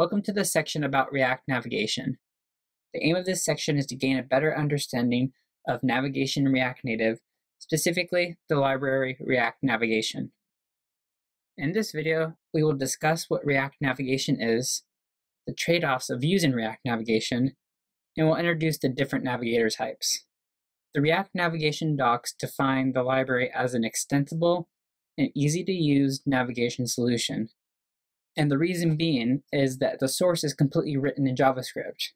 Welcome to this section about React navigation. The aim of this section is to gain a better understanding of navigation in React Native, specifically the library React Navigation. In this video, we will discuss what React Navigation is, the trade-offs of using React Navigation, and we'll introduce the different navigator types. The React Navigation docs define the library as an extensible and easy-to-use navigation solution. And the reason being is that the source is completely written in JavaScript.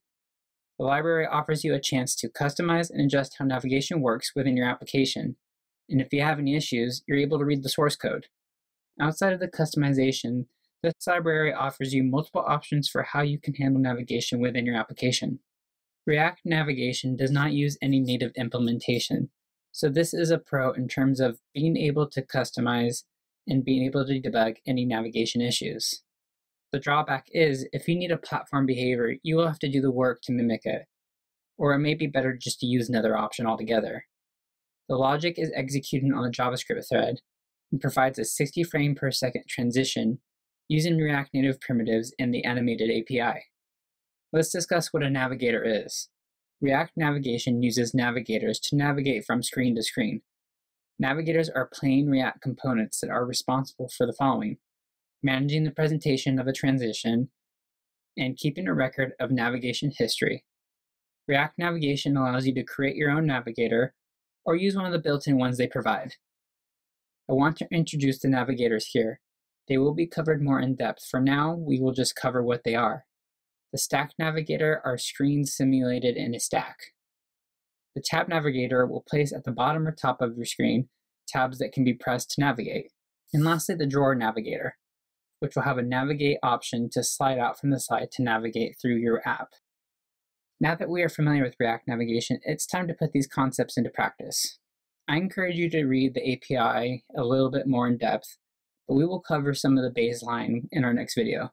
The library offers you a chance to customize and adjust how navigation works within your application. And if you have any issues, you're able to read the source code. Outside of the customization, this library offers you multiple options for how you can handle navigation within your application. React Navigation does not use any native implementation, so this is a pro in terms of being able to customize and being able to debug any navigation issues. The drawback is, if you need a platform behavior, you will have to do the work to mimic it, or it may be better just to use another option altogether. The logic is executed on a JavaScript thread and provides a 60 frame per second transition using React Native primitives and the animated API. Let's discuss what a navigator is. React Navigation uses navigators to navigate from screen to screen. Navigators are plain React components that are responsible for the following: managing the presentation of a transition, and keeping a record of navigation history. React Navigation allows you to create your own navigator or use one of the built-in ones they provide. I want to introduce the navigators here. They will be covered more in depth. For now, we will just cover what they are. The stack navigator are screens simulated in a stack. The tab navigator will place at the bottom or top of your screen tabs that can be pressed to navigate. And lastly, the drawer navigator, which will have a navigate option to slide out from the side to navigate through your app. Now that we are familiar with React Navigation, it's time to put these concepts into practice. I encourage you to read the API a little bit more in depth, but we will cover some of the baseline in our next video.